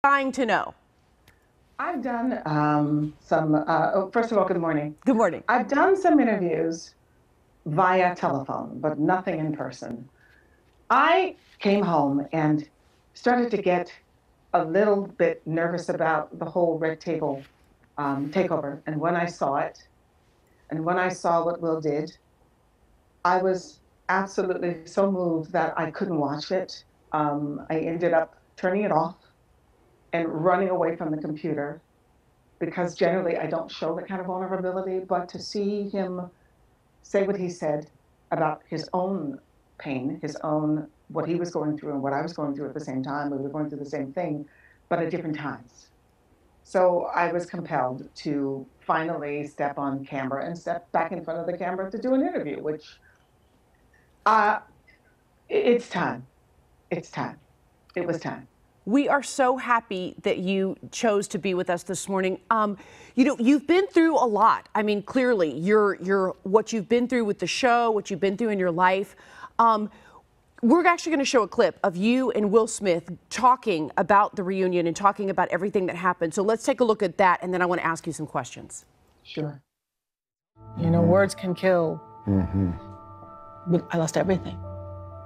Dying to know. I've done first of all, good morning. Good morning. I've done some interviews via telephone, but nothing in person. I came home and started to get a little bit nervous about the whole red table takeover. And when I saw it, and when I saw what Will did, I was absolutely so moved that I couldn't watch it. I ended up turning it off and running away from the computer because generally I don't show that kind of vulnerability, but to see him say what he said about his own pain, his own, what he was going through and what I was going through at the same time, we were going through the same thing, but at different times. So I was compelled to finally step on camera and step back in front of the camera to do an interview, which uh, it's time. It's time. It was time. We are so happy that you chose to be with us this morning. You've been through a lot. I mean, clearly, you're what you've been through with the show, what you've been through in your life. We're actually going to show a clip of you and Will Smith talking about the reunion and talking about everything that happened. So let's take a look at that, and then I want to ask you some questions. Sure. You know, words can kill. But I lost everything.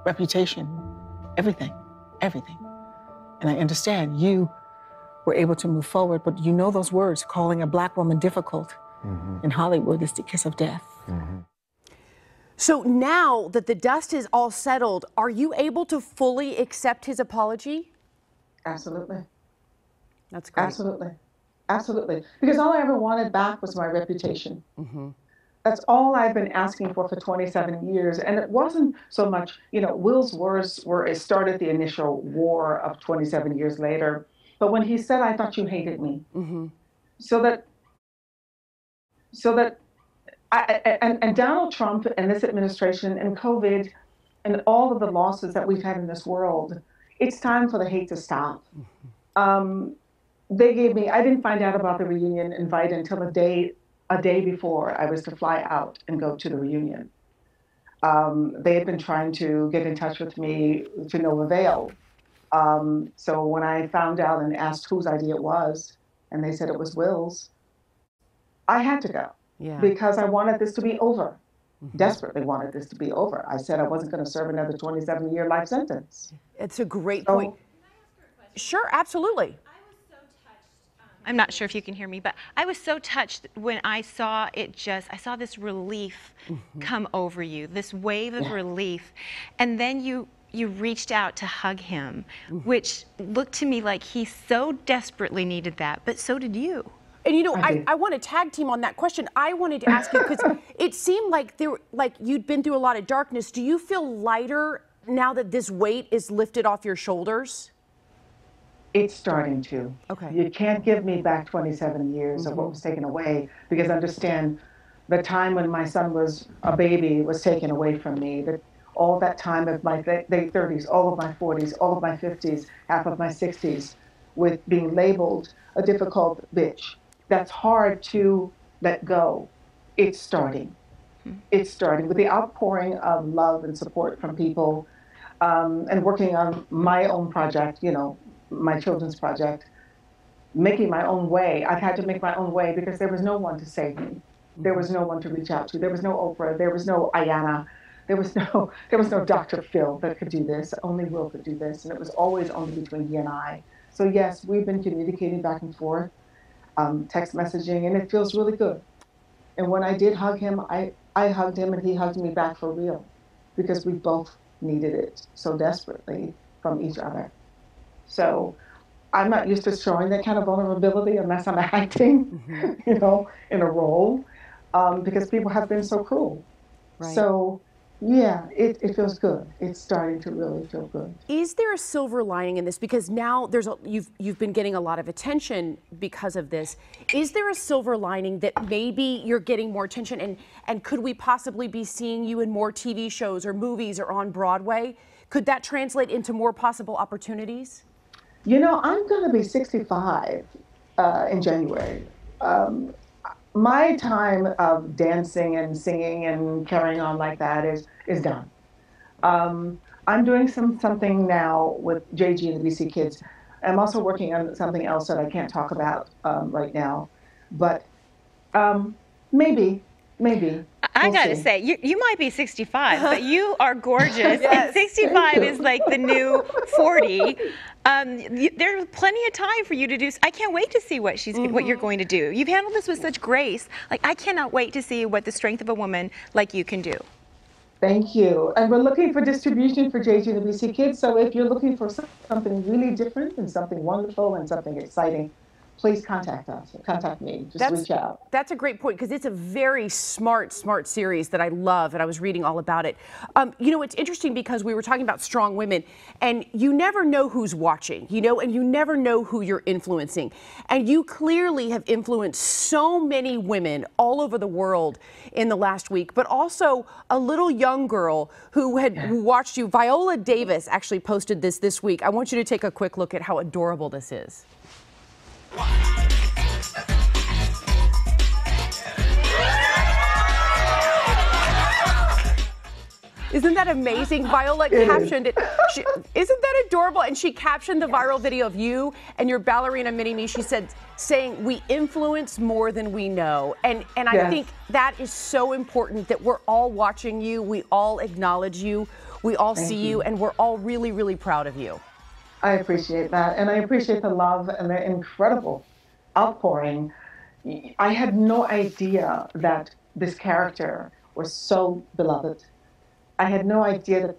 Reputation, everything. And I understand you were able to move forward, but you know those words, calling a Black woman difficult in Hollywood is the kiss of death. So now that the dust is all settled, are you able to fully accept his apology? Absolutely. That's great. Absolutely. Absolutely. Because all I ever wanted back was my reputation. That's all I've been asking for 27 years. And it wasn't so much, Will's words were, it started the initial war of 27 years later. But when he said, I thought you hated me. So that and Donald Trump and this administration and COVID and all of the losses that we've had in this world, it's time for the hate to stop. They gave me, I didn't find out about the reunion invite until a day before I was to fly out and go to the reunion. They had been trying to get in touch with me to no avail. So when I found out and asked whose idea it was, and they said it was Will's, I had to go because I wanted this to be over. Desperately wanted this to be over. I said I wasn't going to serve another 27-year life sentence. It's a great point. Sure, absolutely. I'm not sure if you can hear me, but I was so touched when I saw it I saw this relief come over you, this wave of relief. And then you reached out to hug him, which looked to me like he so desperately needed that, but so did you. And I want to tag team on that question. I wanted to ask you, because it seemed like you'd been through a lot of darkness. Do you feel lighter now that this weight is lifted off your shoulders? It's starting to. Okay. You can't give me back 27 years of what was taken away, because understand the time when my son was a baby was taken away from me. That all that time of my late 30s, all of my 40s, all of my 50s, half of my 60s, with being labeled a difficult bitch. That's hard to let go. It's starting. It's starting with the outpouring of love and support from people, and working on my own project, my children's project, making my own way. I've had to make my own way because there was no one to save me. There was no one to reach out to. There was no Oprah. There was no Ayanna. There was no Dr. Phil that could do this. Only Will could do this. And it was always only between he and I. So yes, we've been communicating back and forth, text messaging, and it feels really good. And when I did hug him, I hugged him and he hugged me back for real, because we both needed it so desperately from each other. So I'm not used to showing that kind of vulnerability unless I'm acting, in a role, because people have been so cruel. Right. So yeah, it feels good. It's starting to really feel good. Is there a silver lining in this? Because now you've been getting a lot of attention because of this. Is there a silver lining that maybe you're getting more attention, and could we possibly be seeing you in more TV shows or movies or on Broadway? Could that translate into more possible opportunities? I'm going to be 65 in January. My time of dancing and singing and carrying on like that is done. I'm doing something now with JG and the BC Kids, I'm also working on something else that I can't talk about right now, but maybe. I We'll gotta see. say, you might be 65, but you are gorgeous. Yes. And 65 Thank you. is like the new 40. There's plenty of time for you to do. I can't wait to see what you're going to do. You've handled this with such grace. Like, I cannot wait to see what the strength of a woman like you can do. Thank you. And we're looking for distribution for JG and the BC Kids. So if you're looking for something really different and something wonderful and something exciting, please contact us. Contact me. Just reach out. That's a great point, because it's a very smart series that I love, and I was reading all about it. You know, it's interesting because we were talking about strong women, and you never know who's watching, you know, and you never know who you're influencing. And you clearly have influenced so many women all over the world in the last week, but also a little young girl who watched you. Viola Davis actually posted this week. I want you to take a quick look at how adorable this is. Isn't that amazing? Viola captioned it. Isn't that adorable? And she captioned the viral video of you and your ballerina mini-me. She said, saying, "We influence more than we know." And I think that is so important, that we're all watching you. We all acknowledge you. We all see you, and we're all really, really proud of you. I appreciate that. And I appreciate the love and the incredible outpouring. I had no idea that this character was so beloved. I had no idea that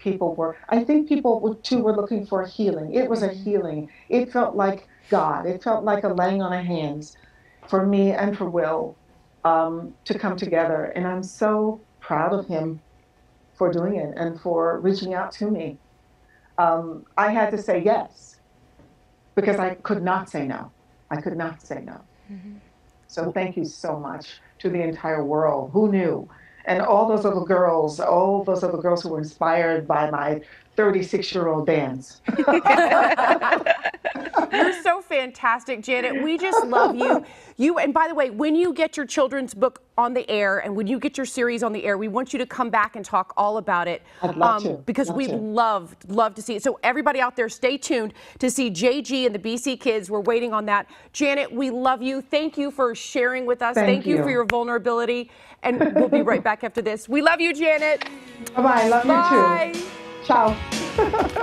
I think people too were looking for a healing. It was a healing. It felt like God. It felt like a laying on of hands for me and for Will to come together. And I'm so proud of him for doing it and for reaching out to me. I had to say yes, because I could not say no. I could not say no. So thank you so much to the entire world. Who knew? And all those little girls who were inspired by my 36-year-old dance. You're so fantastic, Janet. We just love you. And by the way, when you get your children's book on the air and when you get your series on the air, we want you to come back and talk all about it. I'd love to. Because we'd love to see it. So everybody out there, stay tuned to see JG and the BC Kids. We're waiting on that. Janet, we love you. Thank you for sharing with us. Thank you for your vulnerability. And we'll be right back after this. We love you, Janet. Bye-bye. Love you too. Ciao.